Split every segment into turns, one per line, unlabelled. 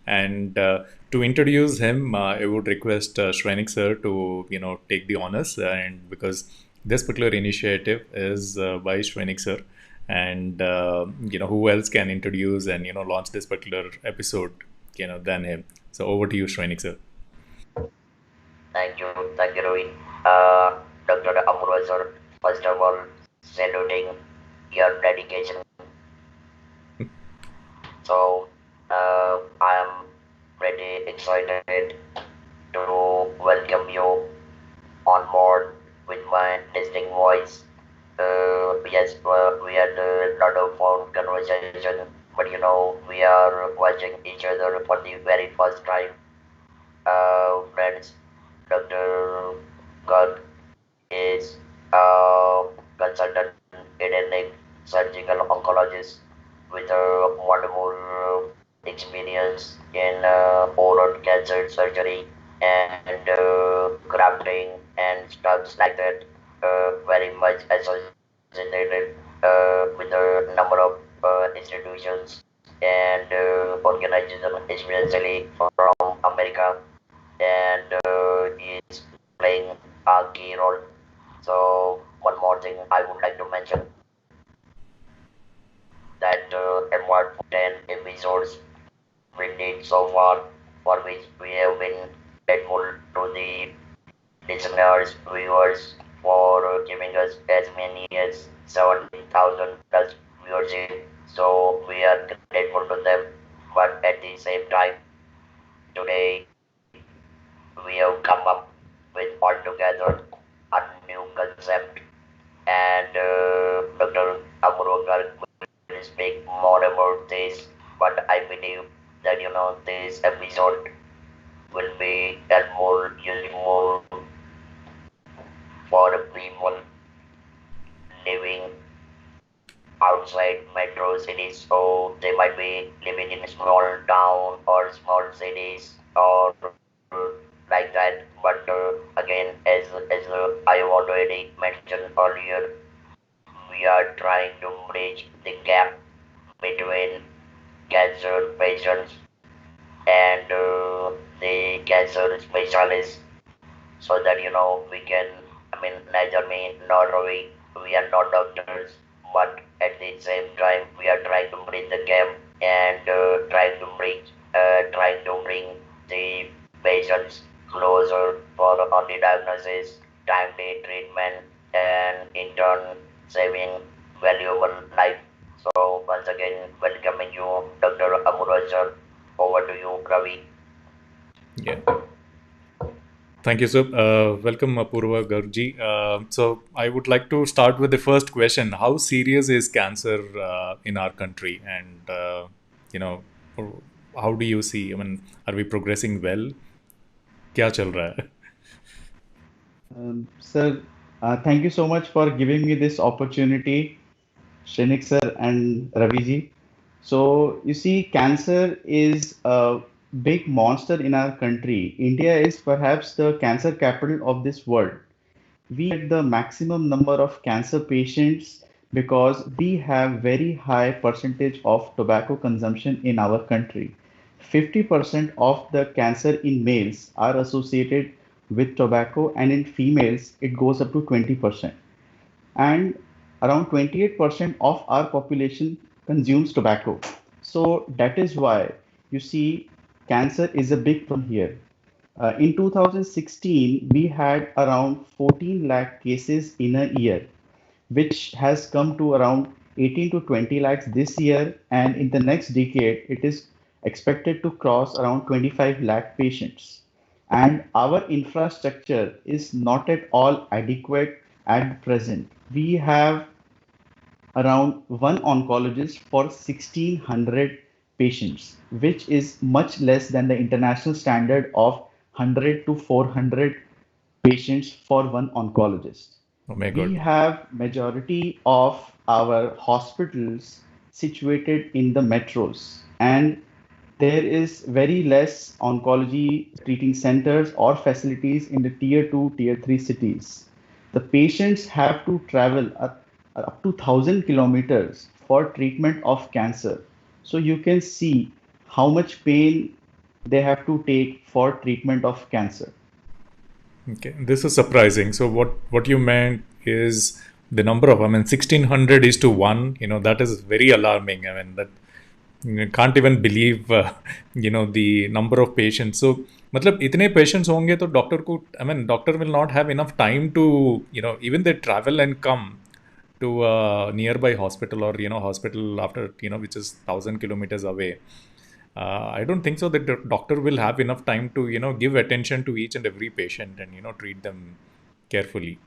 And to introduce him, I would request Shrenik sir to take the honors, and because this particular initiative is by Shrenik sir, and who else can introduce and launch this particular episode than him. So over to you, Shrenik sir.
Thank you, Rohit. Dr. Apurva sir, first of all, saluting your dedication. So, I am pretty excited to welcome you on board with my distinct voice. Yes, we had a lot of phone conversation, but we are watching each other for the very first time. Friends, Dr. Garg is a consultant head surgical oncologist with a wonderful experience in oral cancer surgery and grafting and stuff like that. Very much associated with a number of institutions and organizations, especially from America, and he is playing a key role. So one more thing I would like to mention that about 10 episodes we did so far, for which we have been grateful to the listeners, viewers for giving us as many as 70,000 plus viewership. So we are grateful to them. But at the same time, today we have come up with altogether a new concept, and Dr. Apurva Garg will speak more about this. But I believe that this episode will be helpful, useful for the people living outside metro cities. So they might be living in a small town or small cities or like that. But again, as I already mentioned earlier, we are trying to bridge the gap between cancer patients and the cancer specialists, so that we can, I mean, neither me nor Ravi, we are not doctors, but at the same time we are trying to bridge the gap and trying to bring the patients closer for early diagnosis, timely treatment, and in turn saving valuable life. So once again, welcoming you, Dr. Amuraj sir. Over to you, Ravi.
Yeah. Thank you, sir. Welcome, Apurva Garg. So, I would like to start with the first question. How serious is cancer in our country? And, you know, how do you see? I mean, are we progressing well? क्या चल रहा है?
Sir, thank you so much for giving me this opportunity, Shrenik sir and Raviji. So, you see, cancer is a big monster in our country. India is perhaps the cancer capital of this world. We get the maximum number of cancer patients because we have very high percentage of tobacco consumption in our country. 50% of the cancer in males are associated with tobacco, and in females it goes up to 20%. And around 28% of our population consumes tobacco. So that is why you see cancer is a big problem here. In 2016, we had around 14 lakh cases in a year, which has come to around 18 to 20 lakhs this year. And in the next decade, it is expected to cross around 25 lakh patients. And our infrastructure is not at all adequate at present. We have around one oncologist for 1600 patients, which is much less than the international standard of 100 to 400 patients for one oncologist.
Oh my
We
God.
have majority of our hospitals situated in the metros, and there is very less oncology treating centers or facilities in the tier 2, tier 3 cities. The patients have to travel up to 1,000 kilometers for treatment of cancer. So you can see how much pain they have to take for treatment of cancer.
Okay, this is surprising. So what you meant is the number of, I mean, 1600 is to 1, that is very alarming. I mean, that you can't even believe, the number of patients. So, मतलब इतने patients होंगे तो doctor को, I mean, doctor will not have enough time to, even they travel and come to a nearby hospital or, hospital after, which is 1,000 kilometers away. I don't think so that the doctor will have enough time to, give attention to each and every patient and, treat them carefully.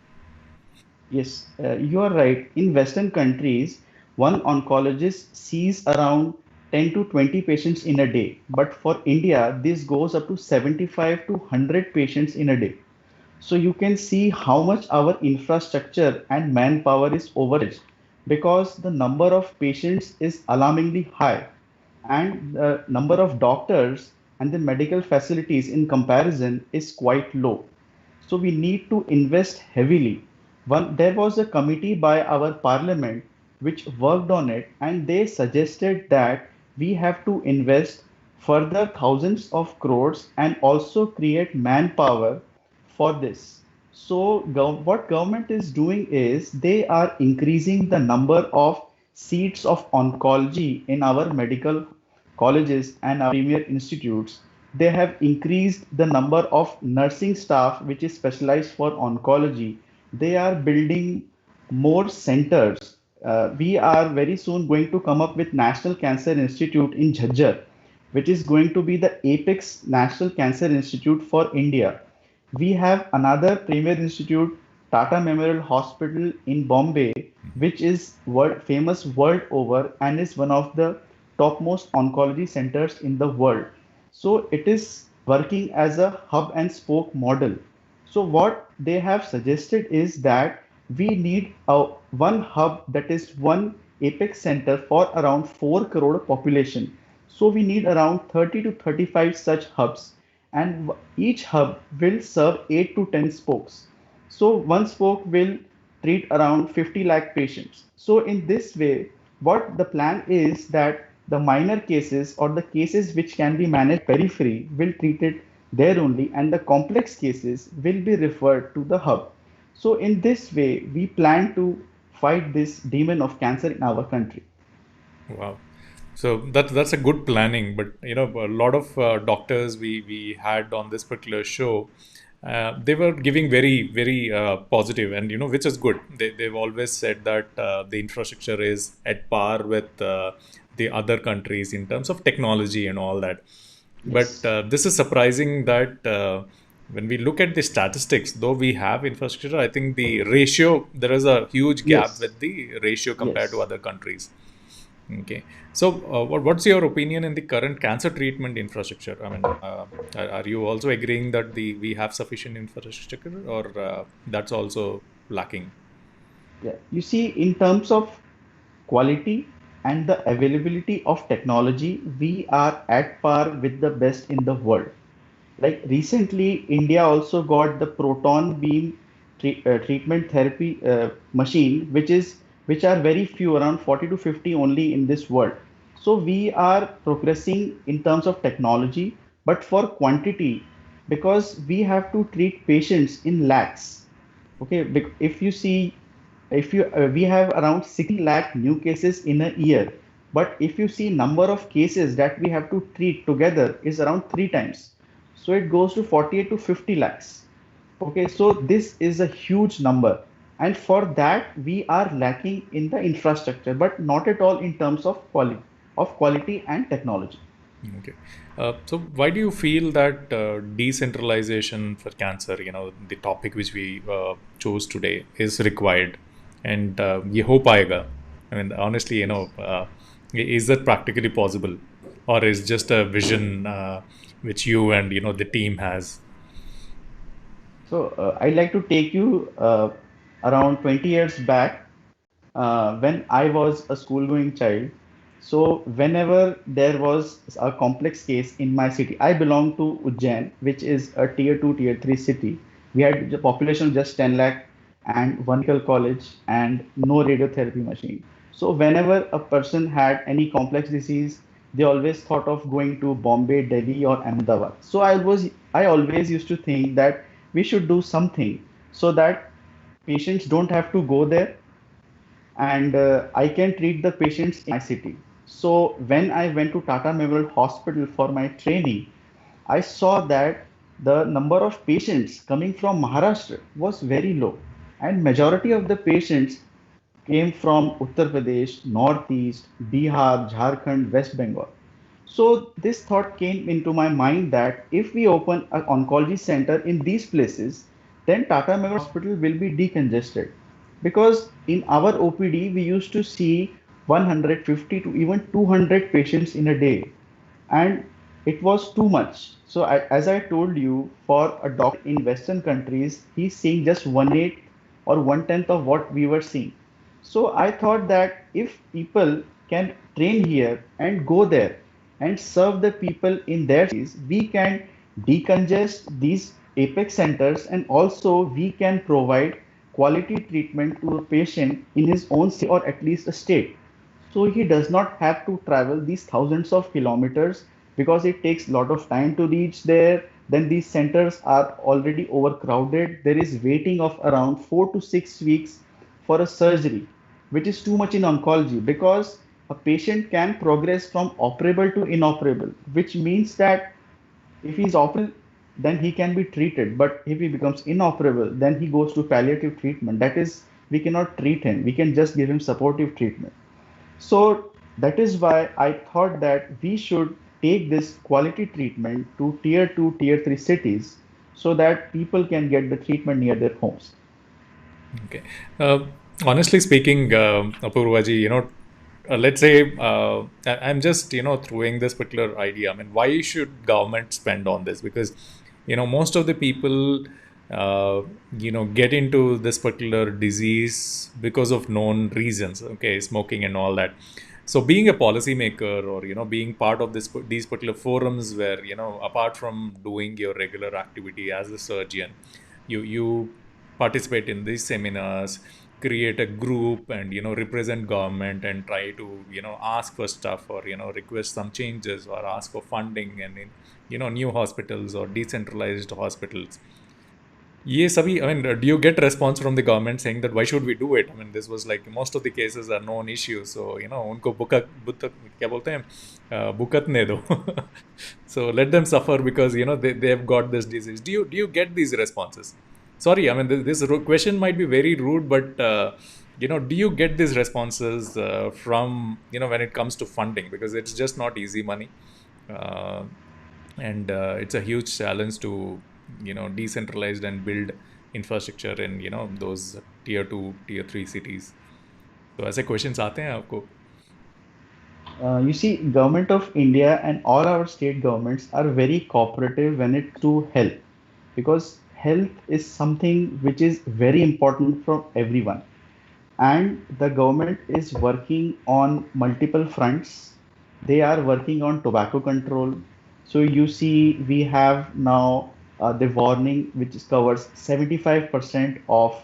Yes, you are right. In Western countries, one oncologist sees around 10 to 20 patients in a day. But for India, this goes up to 75 to 100 patients in a day. So you can see how much our infrastructure and manpower is overstretched because the number of patients is alarmingly high and the number of doctors and the medical facilities in comparison is quite low. So we need to invest heavily. There was a committee by our parliament which worked on it, and they suggested that we have to invest further thousands of crores and also create manpower for this. So what government is doing is they are increasing the number of seats of oncology in our medical colleges and our premier institutes. They have increased the number of nursing staff which is specialized for oncology. They are building more centers. We are very soon going to come up with National Cancer Institute in Jhajjar, which is going to be the apex National Cancer Institute for India. We have another premier institute, Tata Memorial Hospital in Bombay, which is famous world over and is one of the topmost oncology centers in the world. So it is working as a hub and spoke model. So what they have suggested is that we need a one hub, that is one apex center for around 4 crore population. So we need around 30 to 35 such hubs, and each hub will serve 8 to 10 spokes. So one spoke will treat around 50 lakh patients. So in this way, what the plan is that the minor cases or the cases which can be managed periphery will treat it there only, and the complex cases will be referred to the hub. So in this way, we plan to fight this demon of cancer in our country.
Wow. So that's a good planning, but a lot of doctors we had on this particular show, they were giving very positive, and which is good. They've always said that the infrastructure is at par with the other countries in terms of technology and all that. But
Yes.
this is surprising that when we look at the statistics, though we have infrastructure, I think the ratio, there is a huge gap
Yes.
with the ratio compared to
Yes.
other countries. Okay. So, what's your opinion in the current cancer treatment infrastructure? I mean, are you also agreeing that we have sufficient infrastructure, or that's also lacking?
Yeah. You see, in terms of quality and the availability of technology, we are at par with the best in the world. Like recently, India also got the proton beam treatment therapy machine, which are very few, around 40 to 50 only in this world. So we are progressing in terms of technology, but for quantity, because we have to treat patients in lakhs. Okay, if you see, if you we have around 60 lakh new cases in a year, but if you see number of cases that we have to treat together is around three times, so it goes to 48 to 50 lakhs. Okay, so this is a huge number, and for that we are lacking in the infrastructure, but not at all in terms of quality and technology.
Okay. So, why do you feel that decentralization for cancer, the topic which we chose today, is required? And ye ho paega? I mean, honestly, is that practically possible, or is just a vision which you and the team has?
So I'd like to take you around 20 years back when I was a school-going child. So whenever there was a complex case in my city, I belong to Ujjain, which is a tier 2, tier 3 city. We had the population of just 10 lakh and one medical college and no radiotherapy machine. So whenever a person had any complex disease, They always thought of going to Bombay, Delhi, or Ahmedabad. So I always used to think that we should do something so that patients don't have to go there, and I can treat the patients in my city. So when I went to Tata Memorial Hospital for my training, I saw that the number of patients coming from Maharashtra was very low, and majority of the patients came from Uttar Pradesh, Northeast, Bihar, Jharkhand, West Bengal. So this thought came into my mind that if we open an oncology center in these places, then Tata Memorial Hospital will be decongested. Because in our OPD, we used to see 150 to even 200 patients in a day, and it was too much. So as I told you, for a doctor in Western countries, he's seeing just 1/8 or 1/10 of what we were seeing. So I thought that if people can train here and go there and serve the people in their cities, we can decongest these apex centers, and also we can provide quality treatment to a patient in his own city or at least a state. So he does not have to travel these thousands of kilometers because it takes a lot of time to reach there. Then these centers are already overcrowded. There is waiting of around 4 to 6 weeks for a surgery, which is too much in oncology because a patient can progress from operable to inoperable, which means that if he's operable, then he can be treated. But if he becomes inoperable, then he goes to palliative treatment. That is, we cannot treat him. We can just give him supportive treatment. So that is why I thought that we should take this quality treatment to tier 2, tier 3 cities so that people can get the treatment near their homes.
Okay. Honestly speaking, Apurvaji, let's say I'm just throwing this particular idea. I mean, why should government spend on this? Because most of the people get into this particular disease because of known reasons. Okay, smoking and all that. So being a policymaker or being part of these particular forums where apart from doing your regular activity as a surgeon, you participate in these seminars, create a group, and represent government and try to ask for stuff, or request some changes, or ask for funding, and in new hospitals or decentralized hospitals. Yes, Abhi, I mean, do you get response from the government saying that why should we do it? I mean, this was like most of the cases are known issues, so उनको बुकत क्या बोलते हैं बुकतने दो. So let them suffer because they have got this disease. Do you get these responses? Sorry, I mean this question might be very rude, but do you get these responses from when it comes to funding, because it's just not easy money. Uh, and it's a huge challenge to decentralize and build infrastructure in those tier 2 tier 3 cities. तो ऐसे questions आते हैं आपको?
You see, government of India and all our state governments are very cooperative when it to health, because health is something which is very important for everyone. And the government is working on multiple fronts. They are working on tobacco control. So you see, we have now the warning which covers 75% of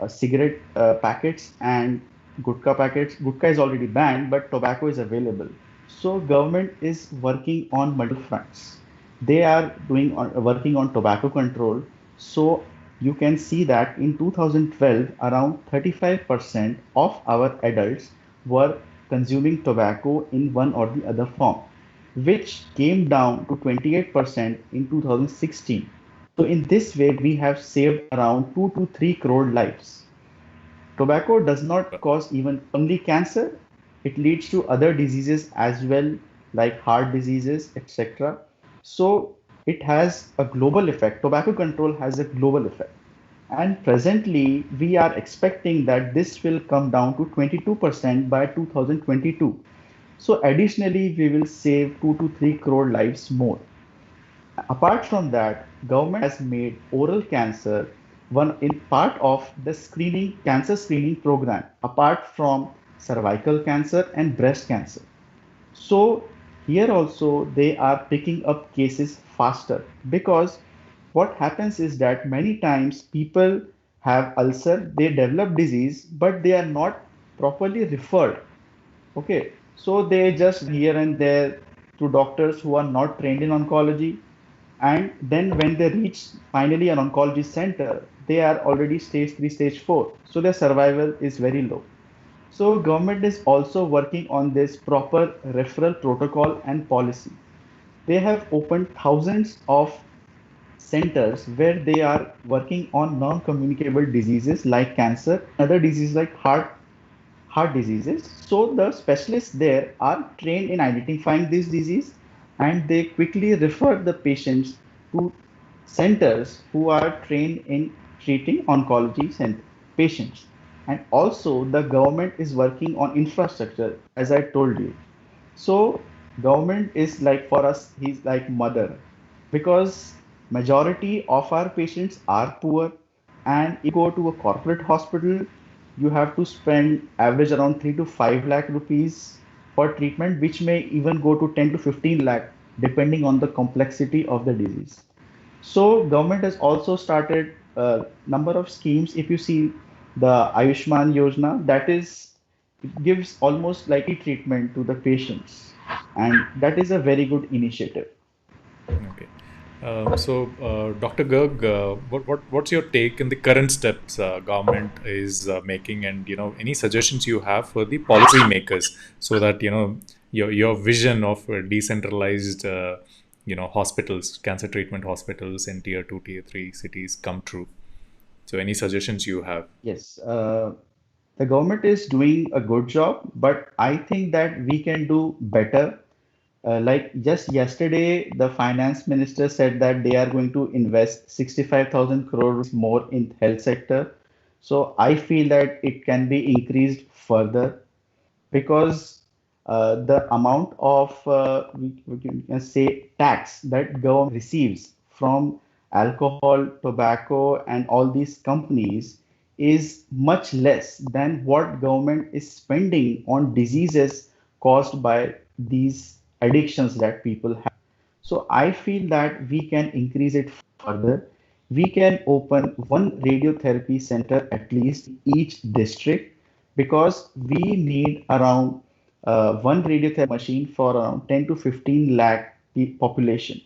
cigarette packets and gutka packets. Gutka is already banned, but tobacco is available. So government is working on multiple fronts. They are working on tobacco control. So you can see that in 2012, around 35% of our adults were consuming tobacco in one or the other form, which came down to 28% in 2016. So in this way, we have saved around 2 to 3 crore lives. Tobacco does not cause even only cancer, it leads to other diseases as well, like heart diseases, etc. So it has a global effect. Tobacco control has a global effect. And presently, we are expecting that this will come down to 22% by 2022. So additionally, we will save 2 to 3 crore lives more. Apart from that, government has made oral cancer one in part of the screening cancer screening program, apart from cervical cancer and breast cancer. So here also they are picking up cases faster, because what happens is that many times people have ulcer, they develop disease, but they are not properly referred. Okay, so they just here and there, to doctors who are not trained in oncology. And then when they reach finally an oncology center, they are already stage 3, stage 4. So their survival is very low. So government is also working on this proper referral protocol and policy. They have opened thousands of centers where they are working on non-communicable diseases like cancer, other diseases like heart diseases. So the specialists there are trained in identifying this disease, and they quickly refer the patients to centers who are trained in treating oncology patients. And also the government is working on infrastructure, as I told you. So government is like for us, he's like mother, because majority of our patients are poor, and if you go to a corporate hospital, you have to spend average around 3 to 5 lakh rupees for treatment, which may even go to 10 to 15 lakh depending on the complexity of the disease. So government has also started a number of schemes. If you see the Ayushman Yojana, that is, it gives almost like free treatment to the patients, and that is a very good initiative.
Okay. Dr. Garg, what's your take in the current steps government is making, and any suggestions you have for the policymakers, so that your vision of decentralized hospitals, cancer treatment hospitals in tier 2, tier 3 cities come true. So any suggestions you have?
Yes, the government is doing a good job, but I think that we can do better. Like just yesterday, the finance minister said that they are going to invest 65,000 crore rupees more in health sector. So I feel that it can be increased further, because the amount of we can say tax that government receives from alcohol, tobacco, and all these companies is much less than what government is spending on diseases caused by these addictions that people have. So I feel that we can increase it further. We can open one radiotherapy center at least in each district, because we need around one radiotherapy machine for around 10 to 15 lakh population.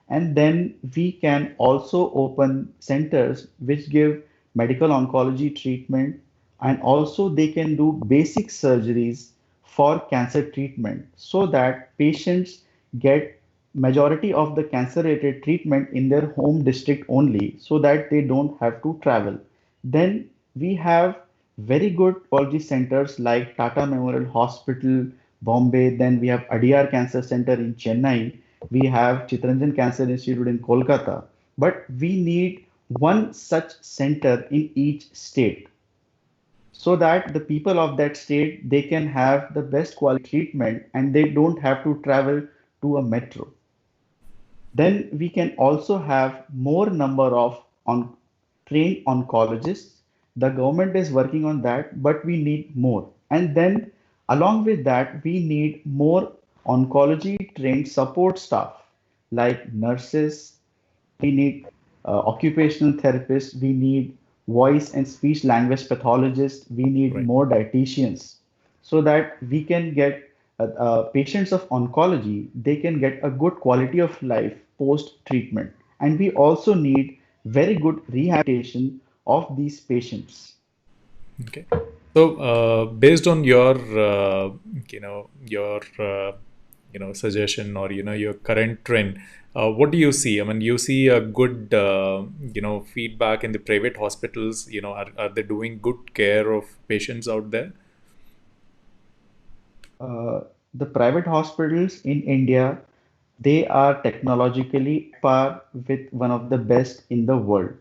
And then we can also open centers which give medical oncology treatment, and also they can do basic surgeries for cancer treatment, so that patients get majority of the cancer related treatment in their home district only, so that they don't have to travel. Then we have very good oncology centers like Tata Memorial Hospital Bombay, then we have Adyar Cancer Center in Chennai, we have Chittaranjan Cancer Institute in Kolkata, but we need one such center in each state, so that the people of that state, they can have the best quality treatment and they don't have to travel to a metro. Then we can also have more number of trained oncologists. The government is working on that, but we need more. And then along with that, we need more oncology trained support staff like nurses. We need occupational therapists. We need voice and speech language pathologists. We need
Right.
more dietitians, so that we can get patients of oncology, they can get a good quality of life post treatment. And we also need very good rehabilitation of these patients.
Okay. So, based on your, suggestion, or your current trend, what do you see? I mean, you see a good, feedback in the private hospitals. Are they doing good care of patients out there?
uh, the private hospitals in India, they are technologically par with one of the best in the world.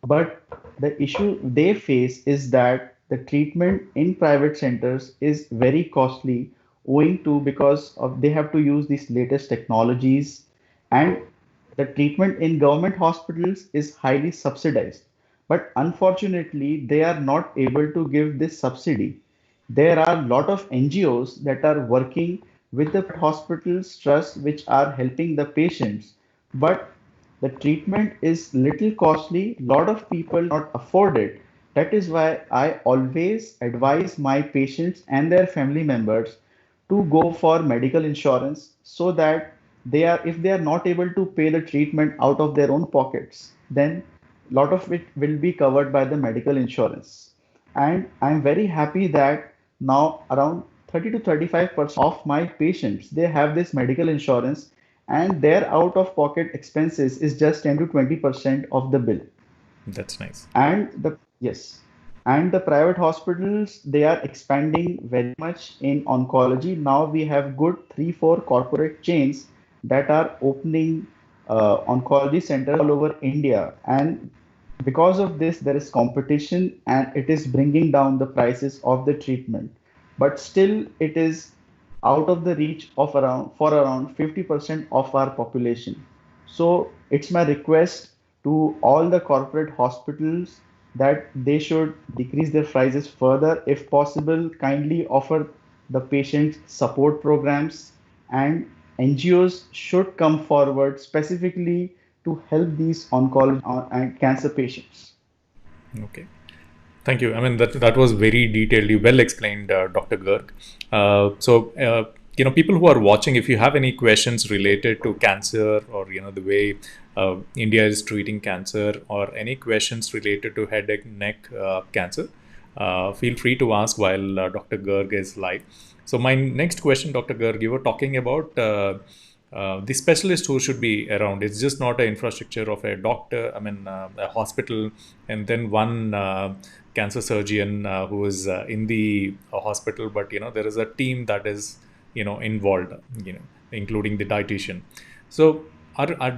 But the issue they face is that the treatment in private centers is very costly, owing to because of they have to use these latest technologies, and the treatment in government hospitals is highly subsidized. But unfortunately, they are not able to give this subsidy. There are a lot of NGOs that are working with the hospitals trust, which are helping the patients, but the treatment is little costly. Lot of people not afford it. That is why I always advise my patients and their family members to go for medical insurance, so that if they are not able to pay the treatment out of their own pockets, then a lot of it will be covered by the medical insurance. And I'm very happy that now around 30 to 35% of my patients, they have this medical insurance, and their out of pocket expenses is just 10 to 20% of the bill.
That's nice.
And the yes, and the private hospitals, they are expanding very much in oncology. Now we have good 3, 4 corporate chains that are opening oncology centers all over India. And because of this, there is competition and it is bringing down the prices of the treatment. But still, it is out of the reach of around 50% of our population. So it's my request to all the corporate hospitals that they should decrease their prices further. If possible, kindly offer the patient support programs, and NGOs should come forward specifically to help these oncology and cancer patients.
Okay. Thank you. I mean, that was very detailed, well explained, Dr. Garg. People who are watching, if you have any questions related to cancer, or the way India is treating cancer, or any questions related to head and neck cancer, feel free to ask while Dr. Garg is live. So my next question, Dr. Garg, you were talking about the specialist who should be around. It's just not an infrastructure of a doctor, a hospital, and then one cancer surgeon who is in the hospital, but there is a team that is involved, including the dietitian. So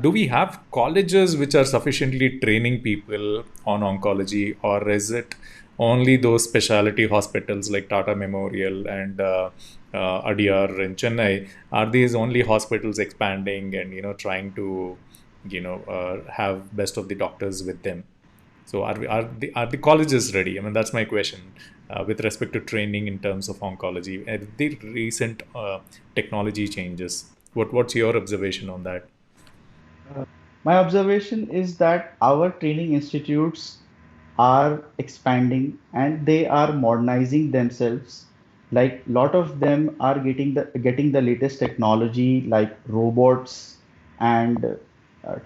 do we have colleges which are sufficiently training people on oncology, or is it only those specialty hospitals like Tata Memorial and Adyar in Chennai? Are these only hospitals expanding and trying to have best of the doctors with them? So are the colleges ready? I mean, that's my question with respect to training in terms of oncology and the recent technology changes. What's your observation on that?
My observation is that our training institutes are expanding and they are modernizing themselves. Like lot of them are getting the latest technology like robots and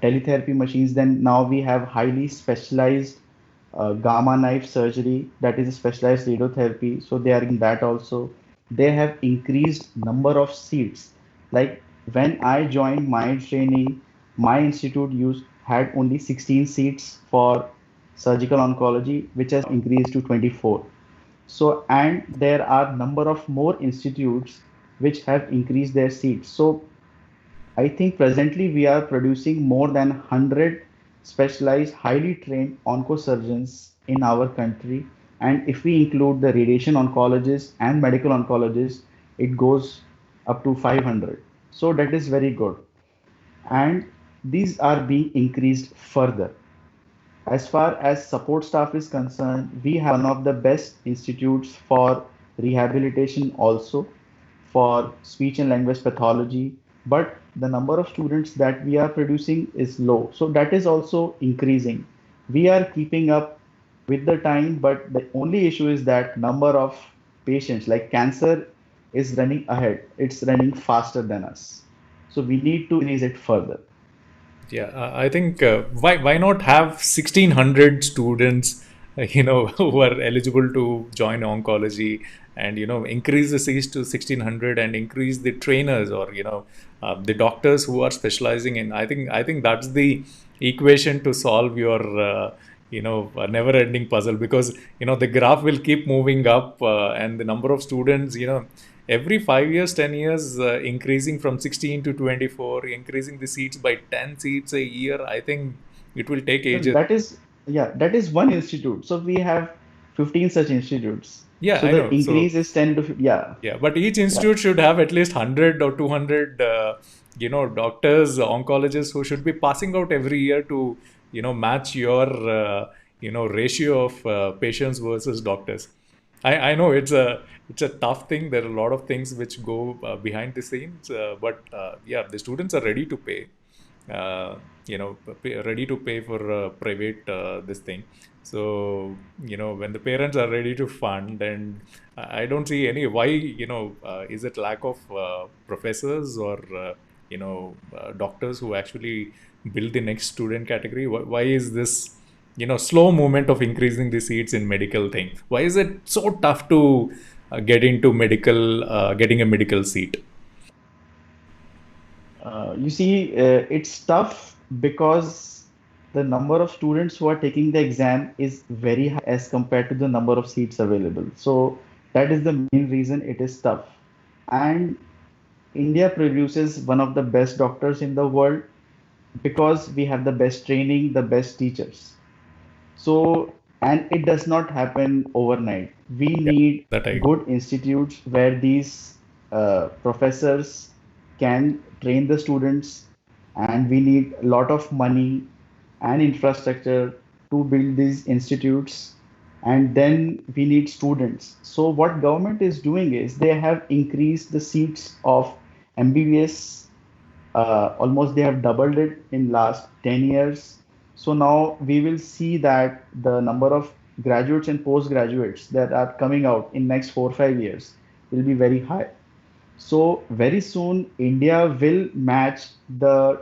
teletherapy machines. Then now we have highly specialized gamma knife surgery, that is a specialized radiotherapy. So they are that also. They have increased number of seats. Like when I joined my training, my institute used had only 16 seats for surgical oncology, which has increased to 24. So, and there are number of more institutes which have increased their seats. So I think presently we are producing more than 100 specialized, highly trained oncosurgeons in our country. And if we include the radiation oncologists and medical oncologists, it goes up to 500. So that is very good. And these are being increased further. As far as support staff is concerned, we have one of the best institutes for rehabilitation also, for speech and language pathology, but the number of students that we are producing is low. So that is also increasing. We are keeping up with the time, but the only issue is that number of patients like cancer is running ahead. It's running faster than us. So we need to increase it further.
Yeah, I think why not have 1,600 students, who are eligible to join oncology, and increase the seats to 1,600 and increase the trainers, or the doctors who are specializing in. I think that's the equation to solve your never-ending puzzle, because the graph will keep moving up, and the number of students, every 5 years, 10 years, increasing from 16 to 24, increasing the seats by 10 seats a year. I think it will take
No,
ages.
that is, yeah, that is one institute. So we have 15 such institutes.
Yeah,
So
I
the
know. So
increase is 10 to 50, yeah,
yeah, but each
yeah.
institute should have at least 100 or 200, doctors, oncologists who should be passing out every year to, match your, ratio of patients versus doctors. I know it's a tough thing. There are a lot of things which go behind the scenes, but yeah, the students are ready to pay. Ready to pay for private this thing. So when the parents are ready to fund, and I don't see any why. Is it lack of professors, or doctors who actually build the next student category? Why is this, slow movement of increasing the seats in medical thing? Why is it so tough to get into getting a medical seat?
You see, it's tough because the number of students who are taking the exam is very high as compared to the number of seats available. So that is the main reason it is tough. And India produces one of the best doctors in the world because we have the best training, the best teachers. So, and it does not happen overnight. We
Yeah,
need
that I agree.
good institutes where these professors can train the students, and we need a lot of money and infrastructure to build these institutes. And then we need students. So, what government is doing is they have increased the seats of MBBS, almost they have doubled it in last 10 years. So now we will see that the number of graduates and postgraduates that are coming out in next 4 or 5 years will be very high. So very soon India will match the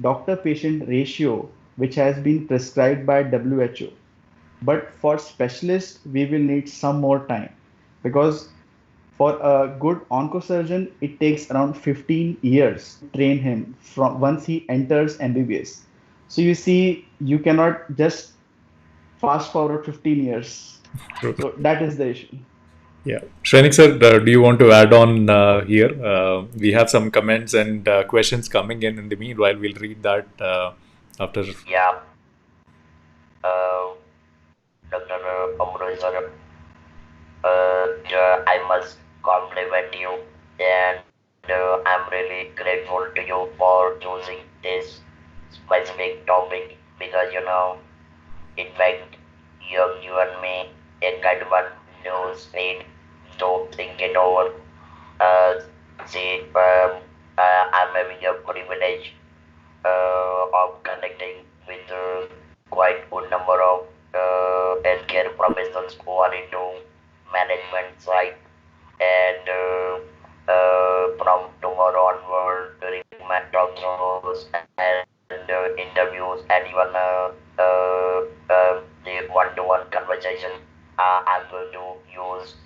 doctor patient ratio which has been prescribed by WHO. But for specialists, we will need some more time because for a good oncosurgeon, it takes around 15 years to train him from once he enters MBBS. So you see, you cannot just fast forward 15 years.
True.
So that is the issue.
Yeah. Shrenik sir, do you want to add on here? We have some comments and questions coming in the meanwhile. We'll read that after.
Yeah, uh, Dr. Amritsar, I must compliment you, and I'm really grateful to you for choosing this specific topic because in fact, you have given me a kind of a news need to think it over. Uh, See, I'm having a privilege of connecting with quite good number of healthcare professionals who are into management side, and from tomorrow onward during my talk shows and interviews and even the one-to-one conversation, I'm going to use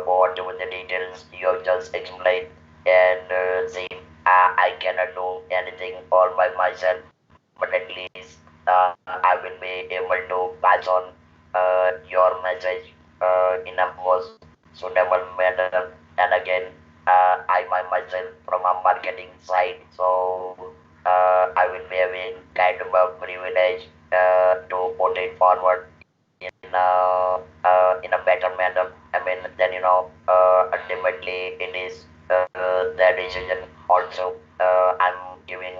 whatever the details you have just explained, and see, I cannot do anything all by myself, but at least I will be able to pass on your message in a most suitable manner. And again, I myself from a marketing side, so I will be having kind of a privilege to put it forward in a better manner. I mean, then ultimately it is their decision. Also, I'm giving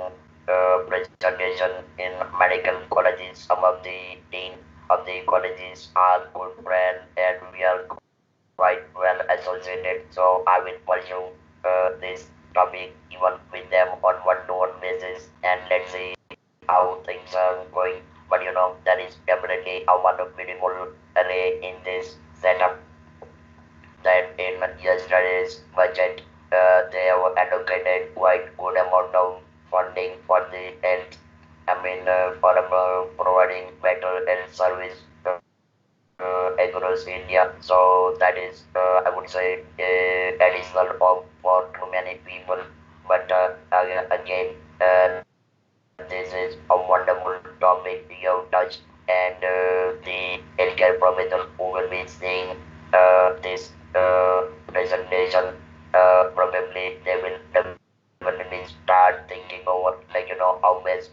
presentation in medical colleges. Some of the dean of the colleges are good friends, and we are quite well associated. So I will pursue this topic even with them on one-to-one basis, and let's see how things are going. But there is definitely a wonderful beautiful array in this setup that in yesterday's budget they have allocated quite good amount of funding for the health. I mean, for providing better health service across India. So that is, I would say, additional for too many people. But again, this is a wonderful topic you have touched, and the healthcare professional who will be seeing this presentation, probably they will definitely start thinking over, like how best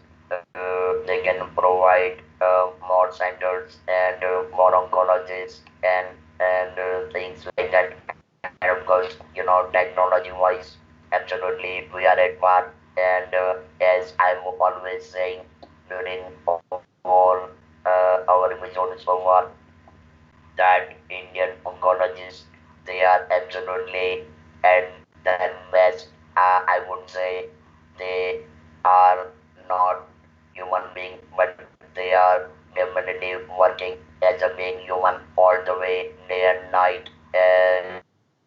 they can provide more centers and more oncologists and things like that. And of course, technology wise, absolutely we are at par. And as I'm always saying during all our episodes so far, that Indian oncologists, they are absolutely at their best. I would say they are not human being, but they are definitely working as a being human all the way day and night, and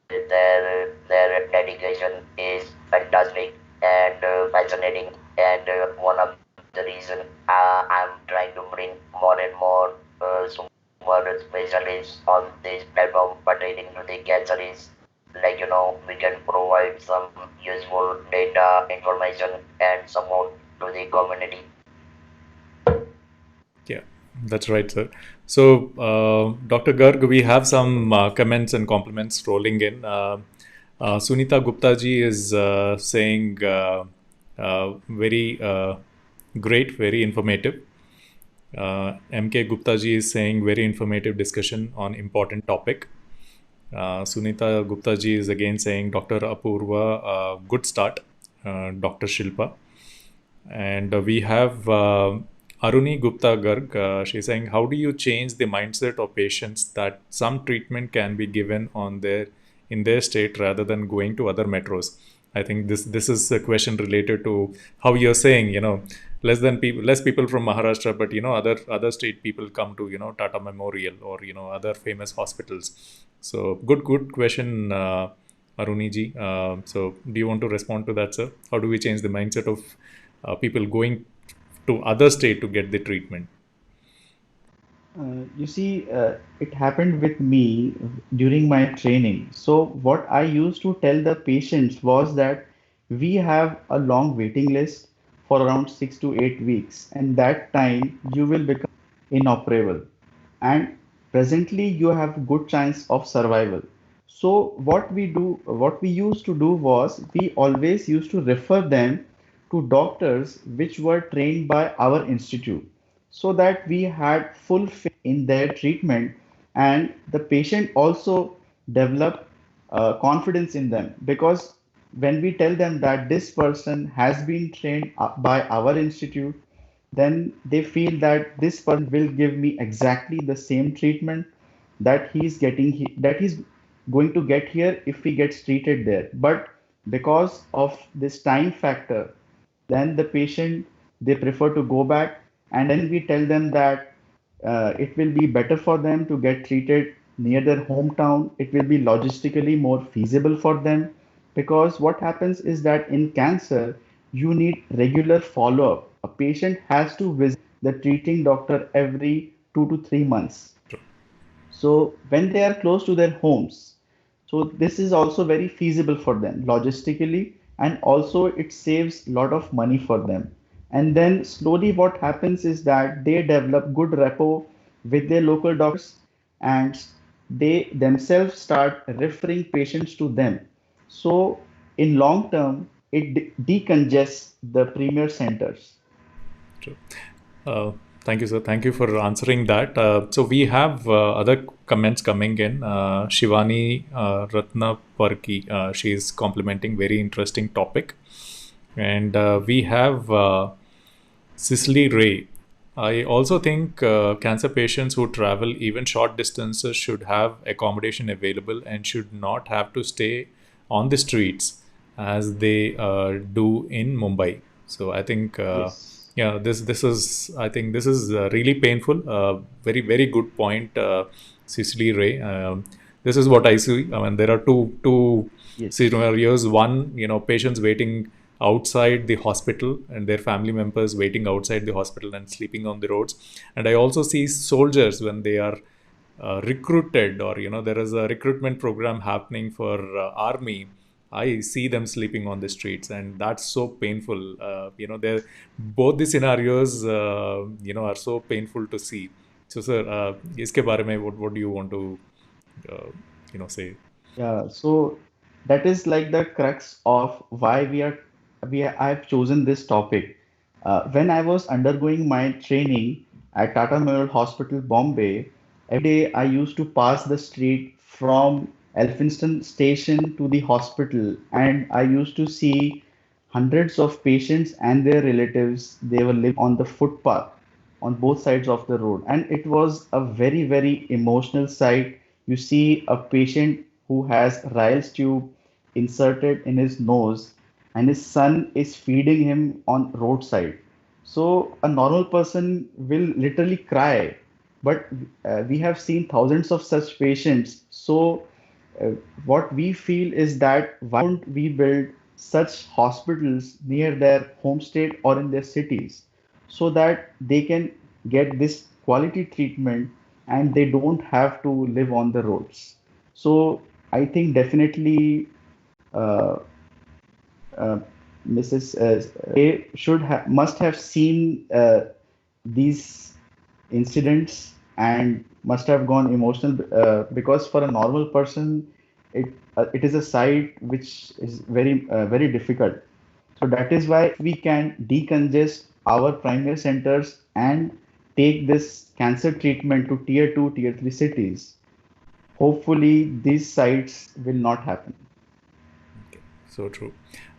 their dedication is fantastic. and fascinating. And one of the reason I'm trying to bring more and more super specialists on this platform pertaining to the cancer is, like, we can provide some useful data, information, and support to the community.
Yeah, that's right, sir. So, Dr. Garg, we have some comments and compliments rolling in. Sunita Gupta ji is saying very great, very informative. MK Gupta ji is saying very informative discussion on important topic. Sunita Gupta ji is again saying Dr. Apurva, good start. Dr. Shilpa. And we have Aruni Gupta Garg. She's saying, how do you change the mindset of patients that some treatment can be given on their in their state rather than going to other metros? I think this is a question related to how you're saying, less people from Maharashtra, but other state people come to Tata Memorial or other famous hospitals. So good question, Aruni ji. So do you want to respond to that, sir? How do we change the mindset of people going to other state to get the treatment?
You see, it happened with me during my training. So, what I used to tell the patients was that we have a long waiting list for around 6 to 8 weeks, and that time you will become inoperable. And presently, you have good chance of survival. So, what we used to do was we always used to refer them to doctors which were trained by our institute so that we had full faith in their treatment and the patient also developed confidence in them because when we tell them that this person has been trained by our institute, then they feel that this person will give me exactly the same treatment that that he's going to get here if he gets treated there. But because of this time factor, then the patient they prefer to go back, and then we tell them that it will be better for them to get treated near their hometown. It will be logistically more feasible for them because what happens is that in cancer you need regular follow up. A patient has to visit the treating doctor every 2 to 3 months. So when they are close to their homes, so this is also very feasible for them logistically, and also it saves a lot of money for them. And then slowly what happens is that they develop good rapport with their local doctors and they themselves start referring patients to them. So in long term, it decongests the premier centers.
True. Uh, Thank you, sir. Thank you for answering that. So we have other comments coming in. Shivani Ratna Parki, she is complimenting very interesting topic. And we have Cicely Ray. I also think cancer patients who travel even short distances should have accommodation available and should not have to stay on the streets as they do in Mumbai. So I think
Yes.
yeah, this is I think this is really painful. Very good point, Cicely Ray. This is what I see. I mean, there are two
Yes.
scenarios. One, patients waiting outside the hospital and their family members waiting outside the hospital and sleeping on the roads. And I also see soldiers when they are recruited, or there is a recruitment program happening for army. I see them sleeping on the streets, and that's so painful. They're both the scenarios are so painful to see. So sir, iske bare mein what do you want to uh, say?
Yeah, so that is like the crux of why I've chosen this topic. When I was undergoing my training at Tata Memorial Hospital, Bombay, every day I used to pass the street from Elphinstone station to the hospital, and I used to see hundreds of patients and their relatives. They were living on the footpath on both sides of the road, and it was a very emotional sight. You see a patient who has Ryle's tube inserted in his nose, and his son is feeding him on roadside. So a normal person will literally cry, but we have seen thousands of such patients. So uh, what we feel is that why don't we build such hospitals near their home state or in their cities so that they can get this quality treatment and they don't have to live on the roads. So I think definitely uh, uh, Mrs. They should have must have seen these incidents and must have gone emotional because for a normal person it is a sight which is very difficult. So that is why we can decongest our primary centers and take this cancer treatment to tier 2 tier 3 cities. Hopefully these sites will not happen.
Okay, so true.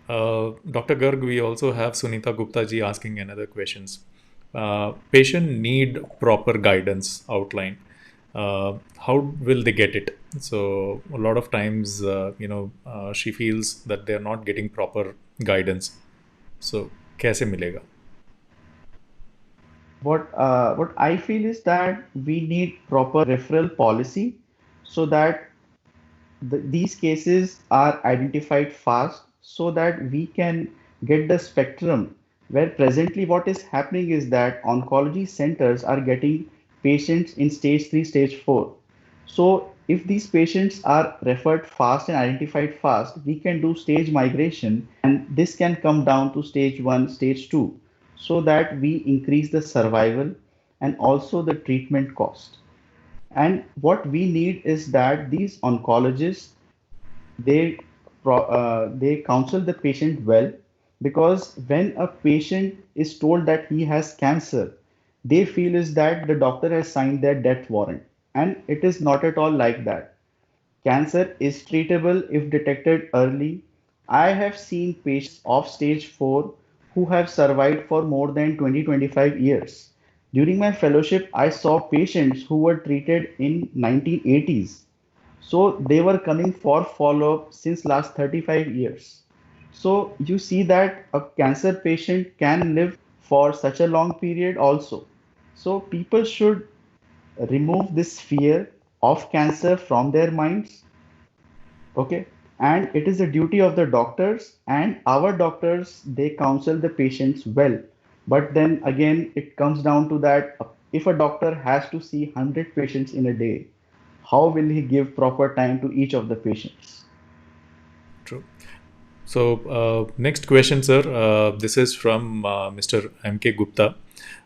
Dr. Garg, we also have Sunita Gupta ji asking another questions. Patient need proper guidance outline. How will they get it? So a lot of times, she feels that they are not getting proper guidance. So कैसे मिलेगा?
What I feel is that we need proper referral policy so that these cases are identified fast so that we can get the spectrum where presently what is happening is that oncology centers are getting patients in stage 3 stage 4. So if these patients are referred fast and identified fast, we can do stage migration and this can come down to stage 1 stage 2 so that we increase the survival and also the treatment cost. And what we need is that these oncologists they they counsel the patient well, because when a patient is told that he has cancer, they feel is that the doctor has signed their death warrant, and it is not at all like that. Cancer is treatable if detected early. I have seen patients of stage 4 who have survived for more than 20-25 years. During my fellowship, I saw patients who were treated in 1980s. So they were coming for follow-up since last 35 years. So you see that a cancer patient can live for such a long period also. So people should remove this fear of cancer from their minds. Okay. And it is the duty of the doctors, and our doctors, they counsel the patients well. But then again, it comes down to that if a doctor has to see 100 patients in a day, how will he give proper time to each of the patients?
True. So, next question, sir. This is from Mr. M.K. Gupta.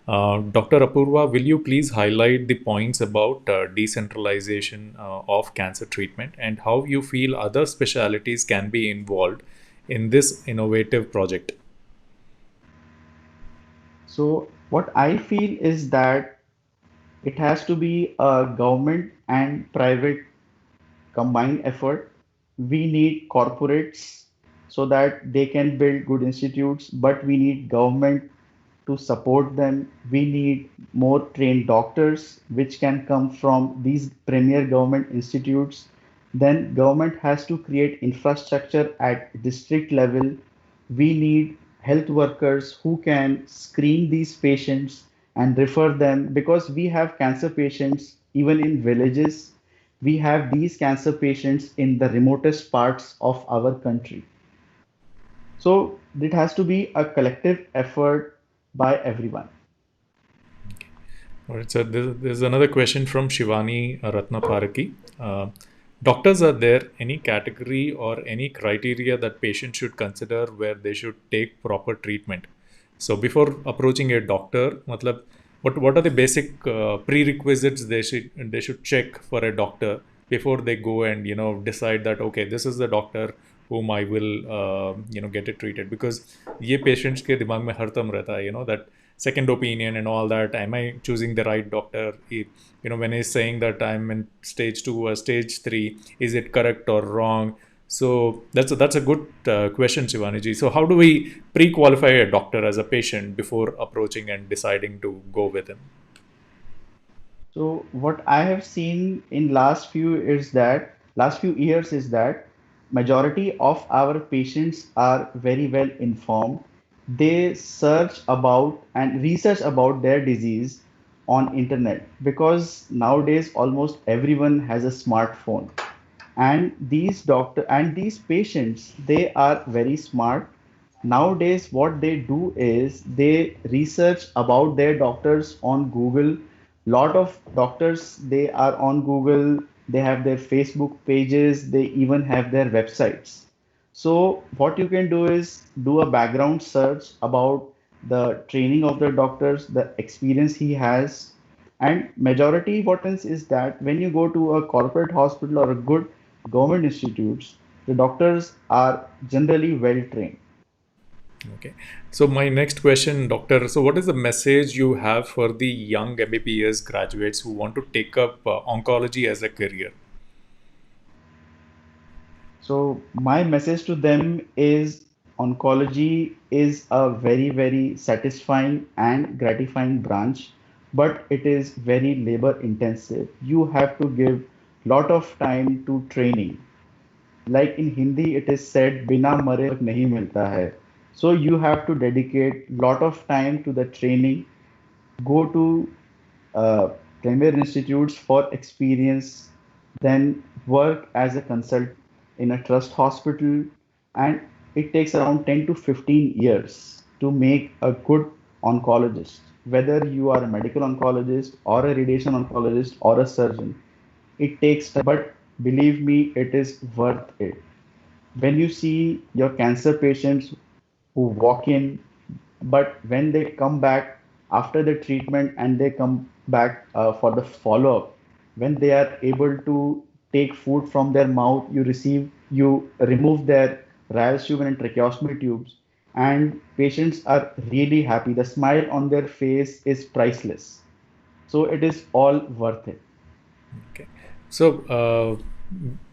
Dr. Apurva, will you please highlight the points about decentralization of cancer treatment and how you feel other specialities can be involved in this innovative project?
So, what I feel is that it has to be a government and private combined effort. We need corporates so that they can build good institutes, but we need government to support them. We need more trained doctors, which can come from these premier government institutes. Then government has to create infrastructure at district level. We need health workers who can screen these patients and refer them, because we have cancer patients even in villages. We have these cancer patients in the remotest parts of our country. So it has to be a collective effort by everyone.
All right, so there's another question from Shivani Ratnapharaki. Doctors, are there any category or any criteria that patients should consider where they should take proper treatment? So before approaching a doctor, matlab, what are the basic prerequisites they should check for a doctor before they go and decide that okay, this is the doctor whom I will get it treated, because ये patients के दिमाग में हरदम रहता है that second opinion and all that. Am I choosing the right doctor? When he's saying that I'm in stage 2 or stage 3, is it correct or wrong? So that's a good question, Shivaniji. So how do we pre-qualify a doctor as a patient before approaching and deciding to go with him?
So what I have seen in last few years is that majority of our patients are very well informed. They search about and research about their disease on internet, because nowadays almost everyone has a smartphone. And these patients, they are very smart. Nowadays, what they do is they research about their doctors on Google. Lot of doctors, they are on Google, they have their Facebook pages, they even have their websites. So what you can do is do a background search about the training of the doctors, the experience he has. And majority what happens is that when you go to a corporate hospital or a good government institutes, the doctors are generally well trained.
Okay. So my next question, doctor. So what is the message you have for the young MBBS graduates who want to take up oncology as a career?
So my message to them is oncology is a very, very satisfying and gratifying branch, but it is very labor intensive. You have to give lot of time to training. Like in Hindi, it is said, "बिना मरे work नहीं मिलता है." So you have to dedicate lot of time to the training, go to uh, premier institutes for experience, then work as a consultant in a trust hospital, and it takes around 10 to 15 years to make a good oncologist. Whether you are a medical oncologist or a radiation oncologist or a surgeon, it takes time, but believe me, it is worth it. When you see your cancer patients who walk in, but when they come back after the treatment and they come back for the follow-up, when they are able to take food from their mouth, you remove their rhizotomy and tracheostomy tubes, and patients are really happy. The smile on their face is priceless. So it is all worth it.
Okay. So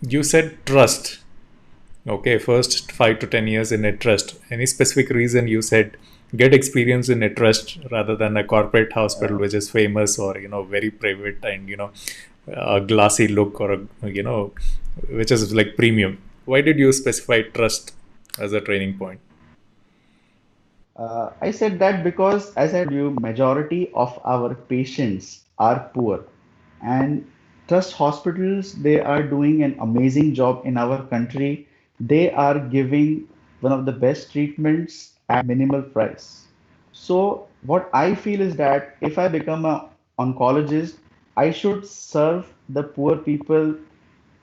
you said trust. Okay, first 5 to 10 years in a trust. Any specific reason you said get experience in a trust rather than a corporate hospital which is famous or very private and a glassy look or which is like premium? Why did you specify trust as a training point?
I said that because, as I told you, majority of our patients are poor, and trust hospitals, they are doing an amazing job in our country. They are giving one of the best treatments at minimal price. So what I feel is that if I become a oncologist, I should serve the poor people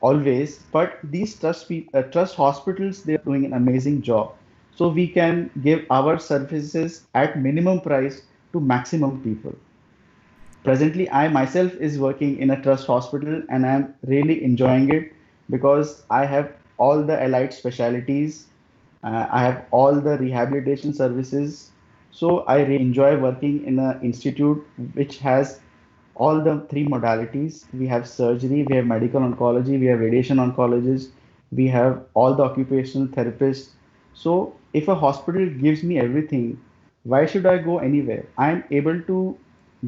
always, but these trust hospitals, they are doing an amazing job. So we can give our services at minimum price to maximum people. Presently, I myself is working in a trust hospital and I'm really enjoying it because I have all the allied specialties. I have all the rehabilitation services. So I really enjoy working in an institute which has all the three modalities. We have surgery, we have medical oncology, we have radiation oncologists, we have all the occupational therapists. So if a hospital gives me everything, why should I go anywhere? I am able to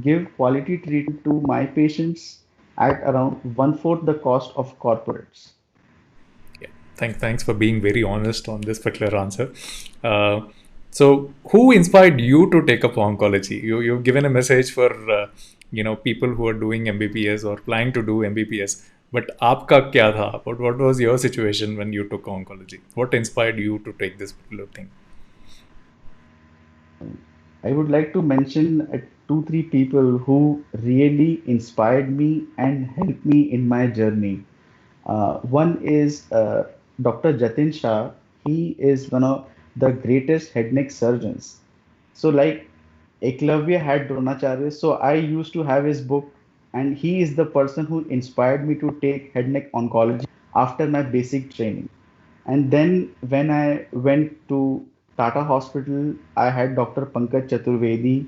give quality treatment to my patients at around one-fourth the cost of corporates.
Yeah. Thanks for being very honest on this particular answer. Uh, so, who inspired you to take up oncology? You've given a message for people who are doing MBBS or planning to do MBBS. But आपका क्या था? What was your situation when you took oncology? What inspired you to take this particular thing?
I would like to mention two, three people who really inspired me and helped me in my journey. One is Dr. Jatin Shah. He is one of the greatest head neck surgeons. So, like Eklavya had Dronacharya, so I used to have his book, and he is the person who inspired me to take head neck oncology after my basic training. And then when I went to Tata Hospital, I had Dr. Pankaj Chaturvedi,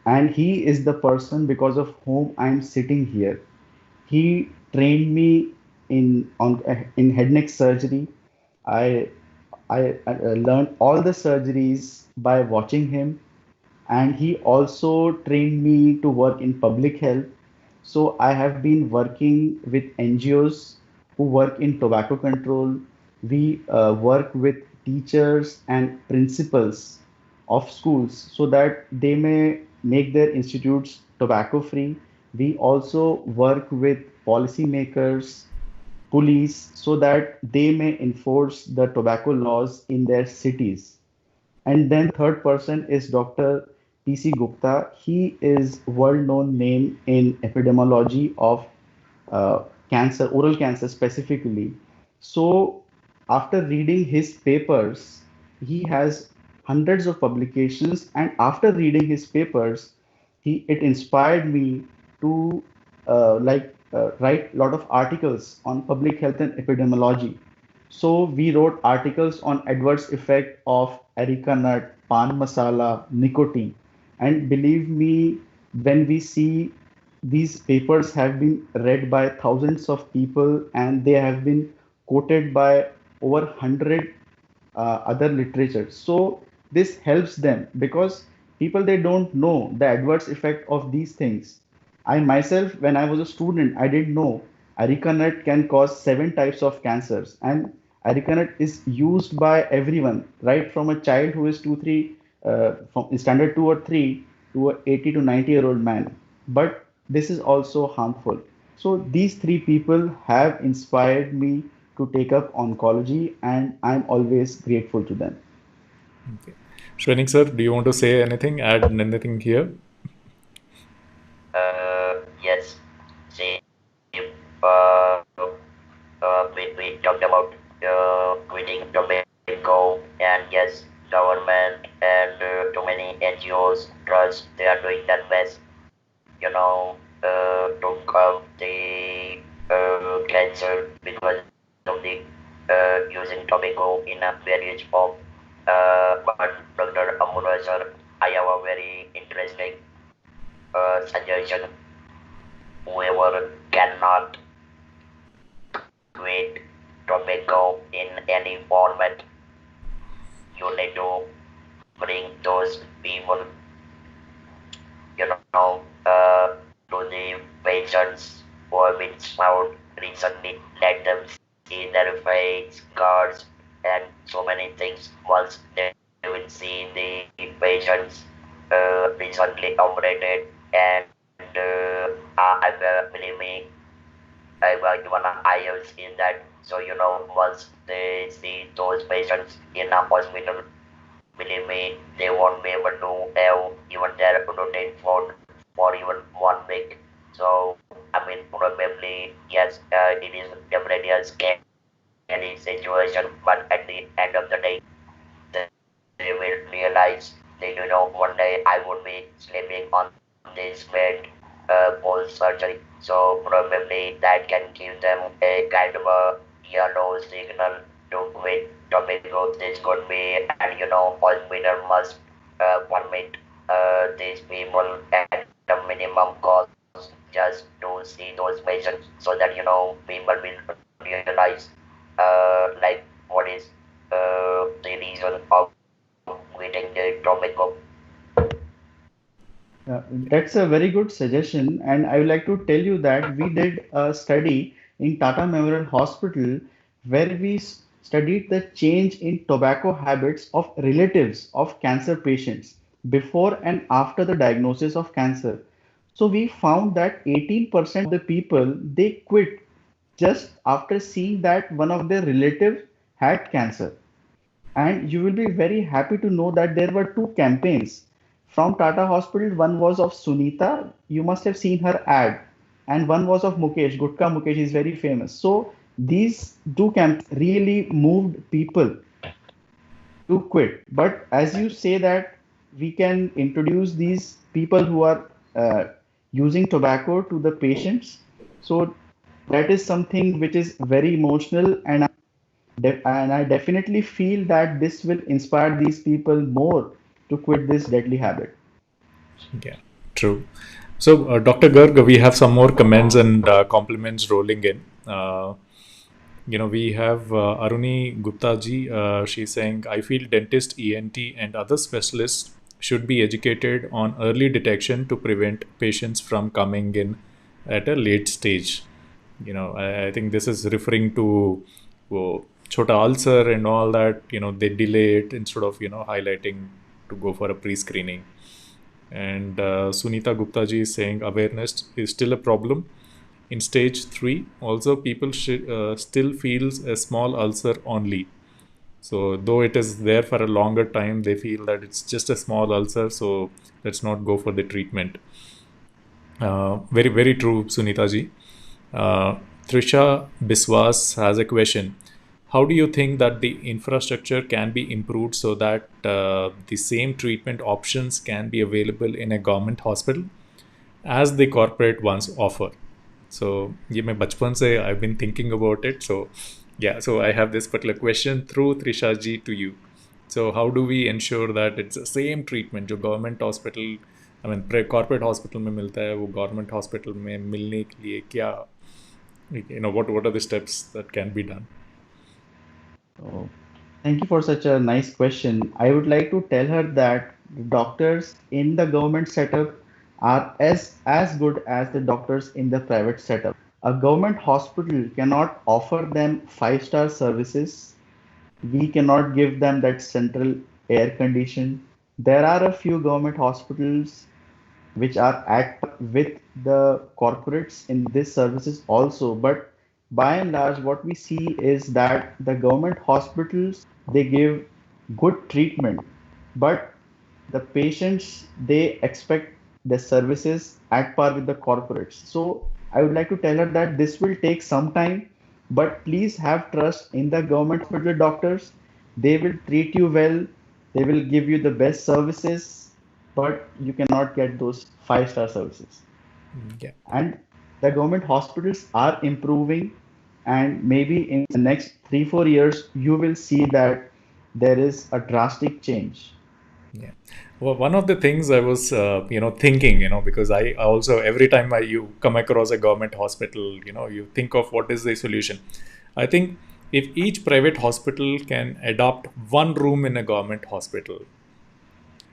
and he is the person because of whom I'm sitting here. He trained me in head neck surgery. I I learned all the surgeries by watching him, and he also trained me to work in public health. So I have been working with NGOs who work in tobacco control. We work with teachers and principals of schools so that they may make their institutes tobacco free. We also work with policymakers police so that they may enforce the tobacco laws in their cities. And then the third person is Dr. P.C. Gupta. He is world-known name in epidemiology of cancer, oral cancer specifically. So after reading his papers, he has hundreds of publications, and after reading his papers, it inspired me to write a lot of articles on public health and epidemiology. So we wrote articles on adverse effect of areca nut, pan masala, nicotine. And believe me, when we see these papers have been read by thousands of people and they have been quoted by over 100 other literature. So this helps them because people they don't know the adverse effect of these things. I myself, when I was a student, I didn't know areca nut can cause 7 types of cancers, and areca nut is used by everyone, right from a child who is 2, 3, from standard 2 or 3 to a 80 to 90-year-old man. But this is also harmful. So these three people have inspired me to take up oncology, and I'm always grateful to them.
Okay. Shrenik sir, do you want to say anything? Add anything here?
Yes. See, we talked about quitting tobacco, and yes, government and too many NGOs, trusts, they are doing their best, to curb the cancer because of the using tobacco in a various form. But Dr. Apurva sir, I have a very interesting suggestion. Whoever cannot quit tobacco in any format, you need to bring those people, you know, to the patients who have been found recently. Let them see their face, scars, and so many things. Once they will see the patients recently operated, and believe me, I have seen that. So once they see those patients in a hospital, believe me, they won't be able to have even their routine food for even 1 week. So, I mean, probably, yes, it is definitely a scary situation, but at the end of the day, they will realize that, one day I would be sleeping on this bed post surgery. So, probably that can give them a kind of a yellow signal to quit tobacco. This could be, and hospital must permit these people at a minimum cost just to see those patients so that people will realize like what is the reason of quitting the tobacco.
That's a very good suggestion, and I would like to tell you that we did a study in Tata Memorial Hospital where we studied the change in tobacco habits of relatives of cancer patients before and after the diagnosis of cancer. So we found that 18% of the people they quit just after seeing that one of their relatives had cancer. And you will be very happy to know that there were two campaigns from Tata Hospital. One was of Sunita, you must have seen her ad, and one was of Mukesh. Gutka Mukesh is very famous. So these two campaigns really moved people to quit. But as you say that we can introduce these people who are using tobacco to the patients, so that is something which is very emotional, and I definitely feel that this will inspire these people more to quit this deadly habit.
Yeah, true. So, Dr. Garg, we have some more comments and compliments rolling in. We have Aruni Gupta ji. She's saying, I feel dentist, ENT, and other specialists should be educated on early detection to prevent patients from coming in at a late stage. I think this is referring to chota ulcer and all that. They delay it instead of highlighting to go for a pre-screening. And Sunita Gupta ji is saying awareness is still a problem. In stage 3, also people still feels a small ulcer only. So though it is there for a longer time, they feel that it's just a small ulcer, so let's not go for the treatment. Very, very true, Sunita ji. Uh, Trisha Biswas has a question. How do you think that the infrastructure can be improved so that the same treatment options can be available in a government hospital as the corporate ones offer? So, ये मैं बचपन से I've been thinking about it. So, yeah, so I have this particular question through Trisha ji to you. So, how do we ensure that it's the same treatment जो government hospital I mean corporate hospital में मिलता है वो government hospital में मिलने के लिए क्या what are the steps that can be done?
So, thank you for such a nice question. I would like to tell her that doctors in the government setup are as good as the doctors in the private setup. A government hospital cannot offer them five-star services. We cannot give them that central air condition. There are a few government hospitals which are at par with the corporates in these services also. But by and large, what we see is that the government hospitals they give good treatment, but the patients they expect the services at par with the corporates. So I would like to tell her that this will take some time, but please have trust in the government hospital doctors. They will treat you well, they will give you the best services, but you cannot get those five-star services.
Yeah.
And the government hospitals are improving, and maybe in the next 3 4 years, you will see that there is a drastic change.
Yeah. Well, one of the things I was, thinking, because I also, every time you come across a government hospital, you think of what is the solution. I think if each private hospital can adopt one room in a government hospital,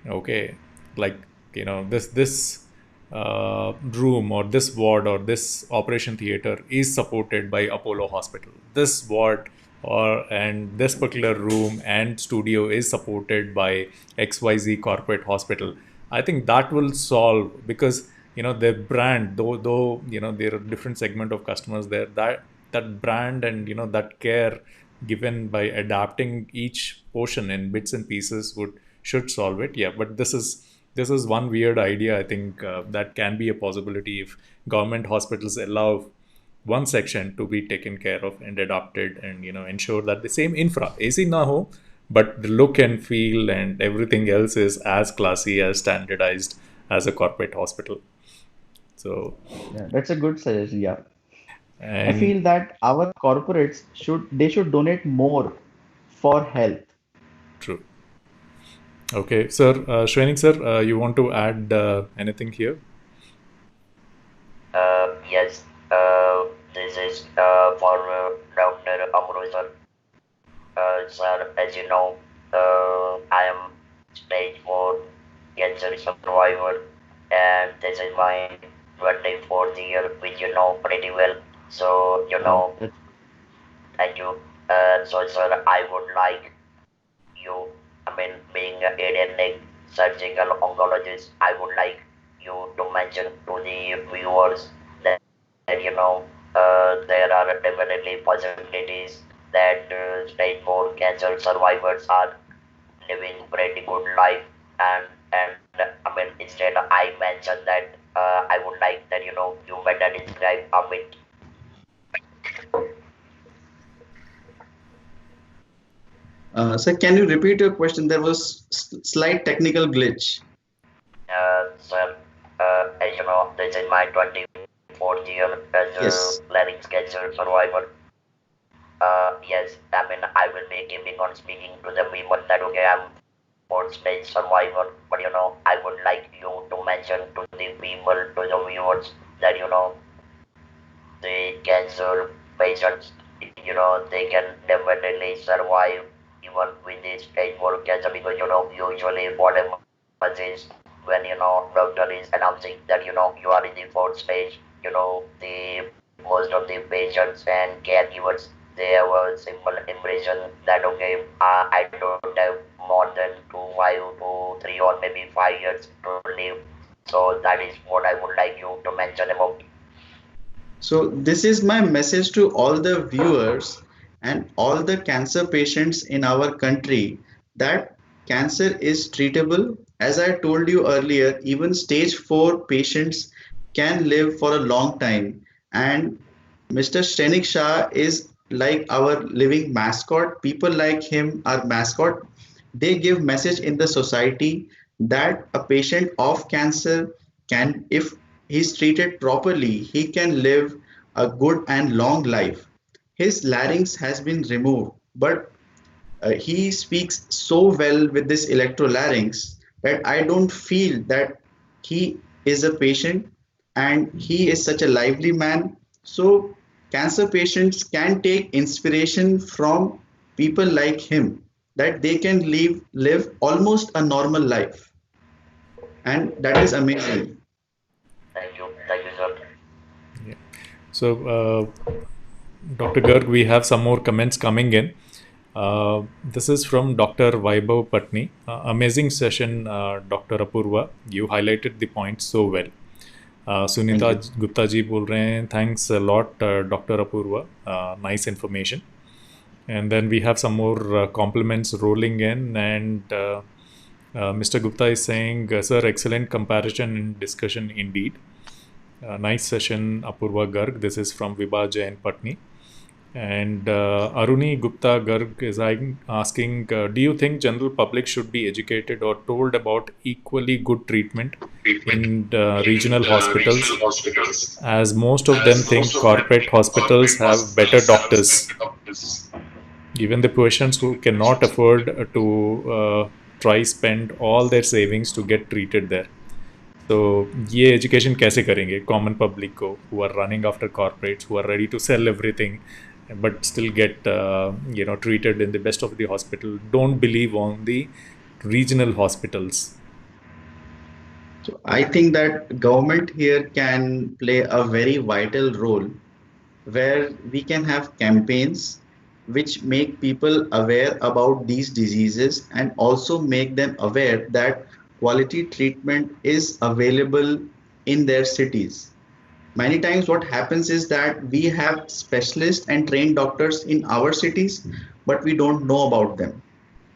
okay, like, this room or this ward or this operation theater is supported by Apollo Hospital. This ward and this particular room and studio is supported by XYZ corporate hospital. I think that will solve, because their brand, though there are different segment of customers there, that brand and that care given by adapting each portion in bits and pieces would should solve it. Yeah, but this is one weird idea. I think that can be a possibility if government hospitals allow one section to be taken care of and adopted, and ensure that the same infra AC na ho, but the look and feel and everything else is as classy, as standardized as a corporate hospital. So,
Yeah, that's a good suggestion. Yeah. I
and
feel that our corporates should donate more for health.
true. Okay, sir, Shrenik sir, you want to add anything here?
Yes, this is for Dr. Amrozar. Sir, as you know, I am stage 4 cancer survivor, and this is my 24th year, which you know pretty well. So,
Yeah, that's
thank you. So, sir, I would like you, I mean, being a head neck surgical oncologist, I would like you to mention to the viewers that there are definitely possibilities that stage 4 cancer survivors are living pretty good life, and I mean, instead I mentioned that I would like that you better describe a bit.
Sir, can you repeat your question? There was slight technical glitch.
Sir, as you know, this is my 24th year as a
Yes.
larynx cancer survivor. Yes, I mean, I will be keeping on speaking to the people that, okay, I'm fourth stage survivor, but I would like you to mention to the people, to the viewers, that, the cancer patients, they can definitely survive even with this stage 4 cancer, because, usually what happens is when, doctor is announcing that, you are in the fourth stage, the most of the patients and caregivers, they have a simple impression that, okay, I don't have more than 2, 5, 2, 3, or maybe 5 years to live. So that is what I would like you to mention about.
So this is my message to all the viewers and all the cancer patients in our country that cancer is treatable. As I told you earlier, even stage 4 patients can live for a long time. And Mr. Shrenik Shah is like our living mascot. People like him are mascot. They give message in the society that a patient of cancer can, if he's treated properly, he can live a good and long life. His larynx has been removed, but he speaks so well with this electrolarynx that I don't feel that he is a patient, and he is such a lively man. So, cancer patients can take inspiration from people like him that they can live almost a normal life, and that is amazing.
Thank you, sir.
Yeah. So, Dr. Garg, we have some more comments coming in. This is from Dr. Vaibhav Patni. Amazing session, Dr. Apurva. You highlighted the points so well.
Thank
Sunita
you.
Gupta ji बोल रहे हैं thanks lot doctor Apurva nice information and then we have some more compliments rolling in and Mr. Gupta is saying sir excellent comparison and discussion indeed nice session Apurva Garg. This is from Vibha Jain Patni. And Aruni Gupta Garg is asking, do you think general public should be educated or told about equally good treatment in regional hospitals, as most of them think corporate hospitals have better doctors, even the patients who cannot afford to try spend all their savings to get treated there. तो ये education कैसे करेंगे common public को who are running after corporates who are ready to sell everything but still get treated in the best of the hospital, don't believe on the regional hospitals.
So I think that government here can play a very vital role where we can have campaigns which make people aware about these diseases and also make them aware that quality treatment is available in their cities. Many times what happens is that we have specialists and trained doctors in our cities, but we don't know about them.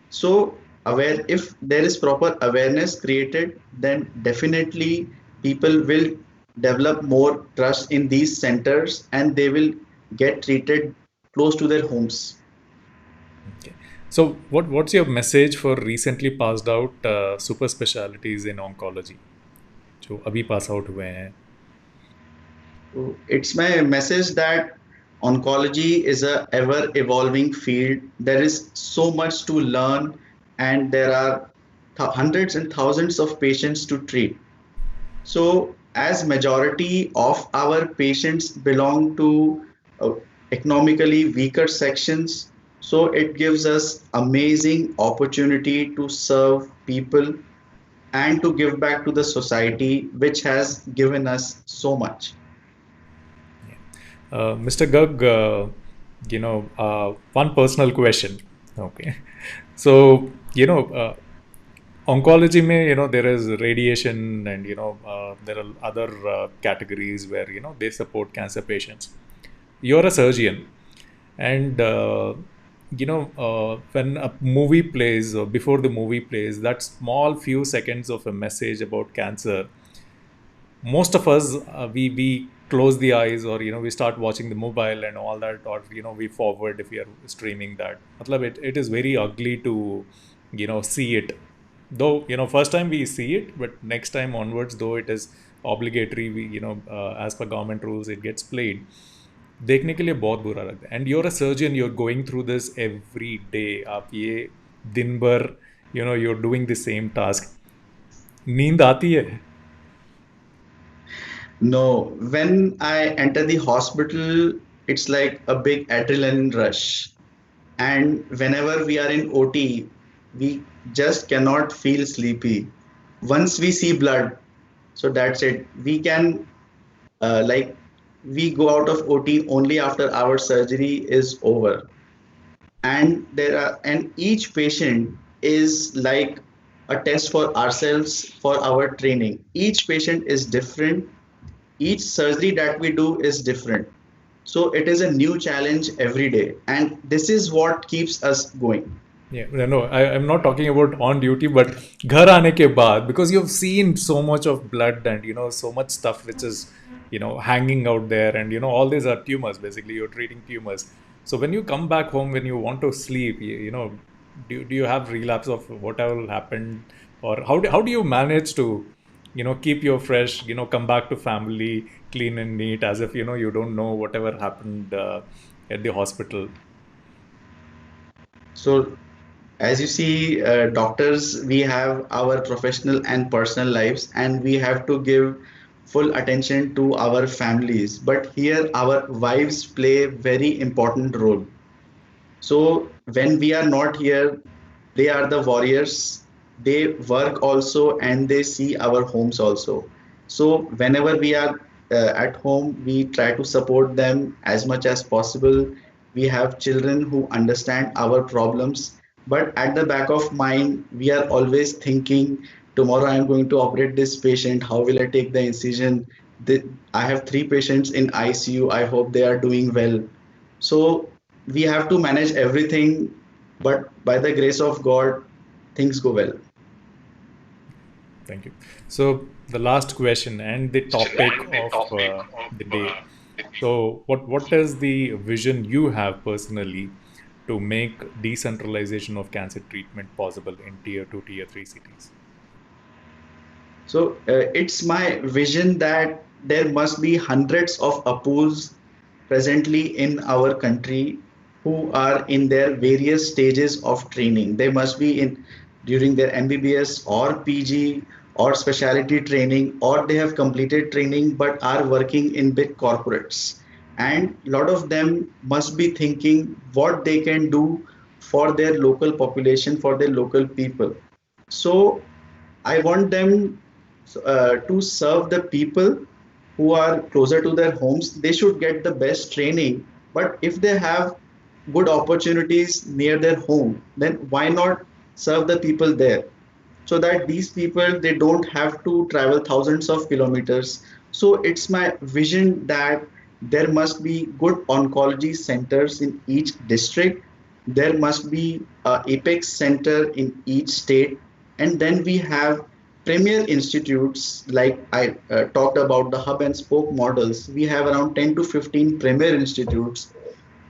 So aware, if there is proper awareness created, then definitely people will develop more trust in these centers and they will get treated close to their homes.
Okay. So what's your message for recently passed out super specialties in oncology जो अभी pass out हुए हैं?
So it's my message that oncology is a ever evolving field. There is so much to learn and there are hundreds and thousands of patients to treat. So as majority of our patients belong to uh, economically weaker sections, so it gives us amazing opportunity to serve people and to give back to the society which has given us so much.
Mr. Garg, one personal question. Okay. So, oncology mein, there is radiation and, there are other categories where, they support cancer patients. You're a surgeon and, when a movie plays or before the movie plays, that small few seconds of a message about cancer, most of us we close the eyes or we start watching the mobile and all that, or we forward if we are streaming that. Matlab it is very ugly to see it, though first time we see it, but next time onwards, though it is obligatory, we as per government rules it gets played. देखने के लिए बहुत बुरा लगता है, and you're a surgeon, you're going through this every day. आप ये दिन भर you're doing the same task. नींद आती है?
No, when I enter the hospital, it's like a big adrenaline rush. And whenever we are in OT, we just cannot feel sleepy. Once we see blood, so that's it. We can, like, we go out of OT only after our surgery is over. And each patient is like a test for ourselves for our training. Each patient is different each surgery that we do is different. So it is a new challenge every day, and this is what keeps us going.
Yeah, no, I'm not talking about on duty, but घर आने के बाद, because you've seen so much of blood and so much stuff which is hanging out there, and all these are tumors. Basically, you're treating tumors. So when you come back home, when you want to sleep, do you have relapse of whatever happened, or how do you manage to keep you fresh, come back to family clean and neat, as if you don't know whatever happened at the hospital.
So as you see, doctors, we have our professional and personal lives, and we have to give full attention to our families. But here, our wives play a very important role. So when we are not here, they are the warriors. They work also, and they see our homes also. So whenever we are at home, we try to support them as much as possible. We have children who understand our problems, but at the back of mind, we are always thinking, tomorrow I am going to operate this patient. How will I take the incision? I have three patients in ICU. I hope they are doing well. So we have to manage everything, but by the grace of God, things go well.
Thank you. So the last question and the topic of the day. So what is the vision you have personally to make decentralization of cancer treatment possible in tier 2, tier 3 cities?
So it's my vision that there must be hundreds of Apus presently in our country who are in their various stages of training. They must be in during their MBBS or PG or specialty training, or they have completed training but are working in big corporates. And a lot of them must be thinking what they can do for their local population, for their local people. So I want them to serve the people who are closer to their homes. They should get the best training. But if they have good opportunities near their home, then why not serve the people there? So that these people, they don't have to travel thousands of kilometers. So it's my vision that there must be good oncology centers in each district. There must be a apex center in each state, and then we have premier institutes like I talked about the hub and spoke models. We have around 10 to 15 premier institutes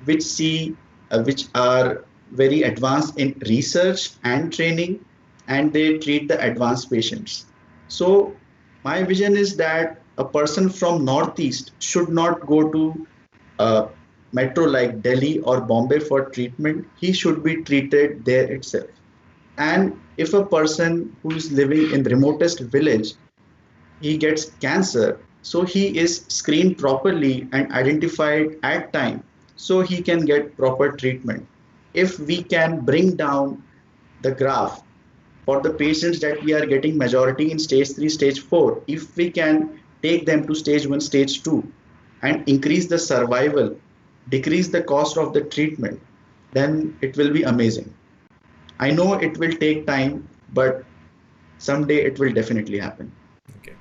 which are very advanced in research and training, and they treat the advanced patients. So my vision is that a person from northeast should not go to a metro like Delhi or Bombay for treatment. He should be treated there itself. And if a person who is living in the remotest village, he gets cancer, so he is screened properly and identified at time, so he can get proper treatment. If we can bring down the graph for the patients that we are getting majority in stage 3, stage 4, if we can take them to stage 1, stage 2, and increase the survival, decrease the cost of the treatment, then it will be amazing. I know it will take time, but someday it will definitely happen.
Okay.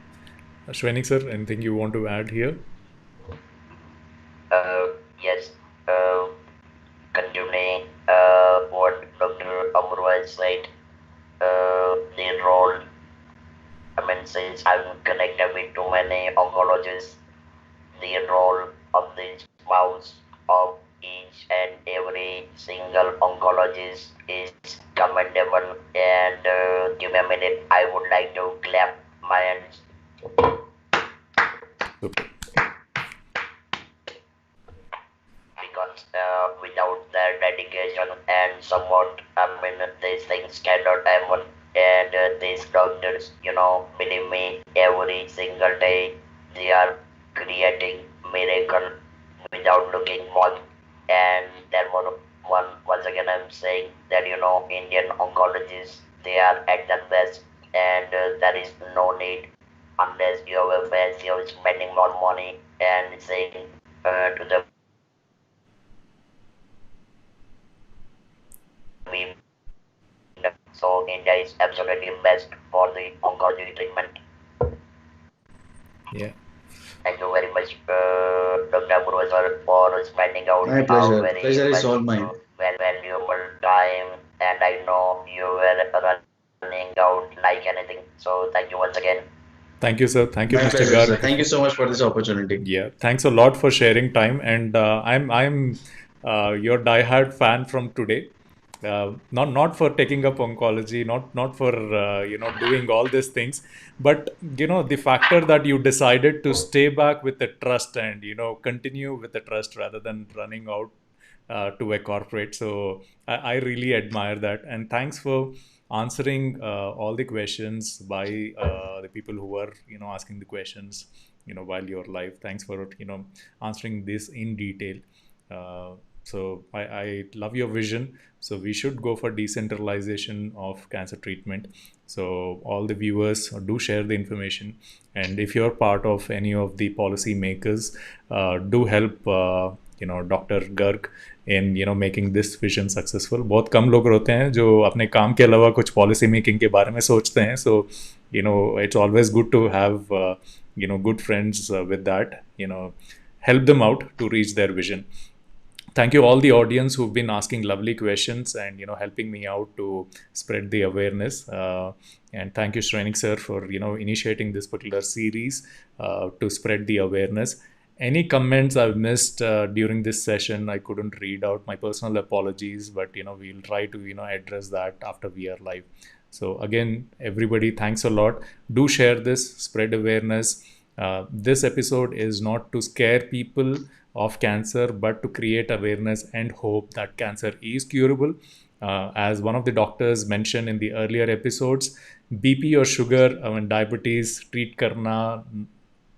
Shrenik sir, anything you want to add here?
Yes, continuing what Dr. Apurva said, the role, I mean, since I'm connected with too many oncologists, the role of the spouse of each and every single oncologist is commendable. And give me a minute, I would like to clap my hands
Super.
because without their dedication and support, I mean, these things cannot happen. And these doctors, believe me, every single day they are creating miracle without looking much. And then once again, I'm saying that Indian oncologists, they are at their best, and there is no need unless you have a best, you're spending more money and saying to the we so India is absolutely best for the oncology treatment.
Yeah.
Thank you very much, Dr. Apurva sir, for spending out
My
our
pleasure.
very
Pleasure is all mine.
valuable time. And I know you were running out like anything. So thank you once again.
Thank you, sir. Thank you,
My
Mr.
pleasure, sir.
Garg.
Thank you so much for this opportunity.
Yeah, thanks a lot for sharing time. And I'm your diehard fan from today. Not for taking up oncology, not for doing all these things, but the factor that you decided to stay back with the trust and continue with the trust rather than running out to a corporate. So I really admire that, and thanks for answering all the questions by the people who are asking the questions while you're live. Thanks for answering this in detail. So I love your vision. So we should go for decentralization of cancer treatment. So all the viewers do share the information, and if you're part of any of the policy makers, do help Dr. Garg in making this vision successful. बहुत कम लोग होते हैं जो अपने काम के अलावा कुछ पॉलिसी मेकिंग के बारे में सोचते हैं. So it's always good to have good friends with that. Help them out to reach their vision. Thank you all the audience who've been asking lovely questions and helping me out to spread the awareness. And thank you, Shrenik sir, for initiating this particular series to spread the awareness. Any comments I've missed during this session, I couldn't read out. My personal apologies, but we'll try to address that after we are live. So again, everybody, thanks a lot. Do share this, spread awareness. This episode is not to scare people of cancer, but to create awareness and hope that cancer is curable. As one of the doctors mentioned in the earlier episodes, BP or sugar, diabetes treat करना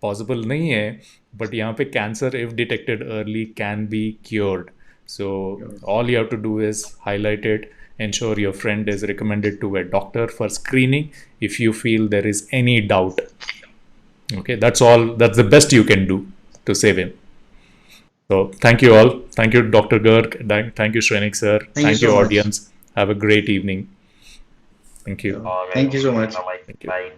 possible नहीं है, but यहाँ पे cancer, if detected early, can be cured. So all you have to do is highlight it, ensure your friend is recommended to a doctor for screening if you feel there is any doubt. Okay, that's all. That's the best you can do to save him. So thank you all. Thank you, Dr. Garg. Thank you, Shrenik sir. Thank you,
so much.
audience. Have a great evening. Thank you.
All right.
Thank you so much.
Bye-bye.
Thank you.
Bye.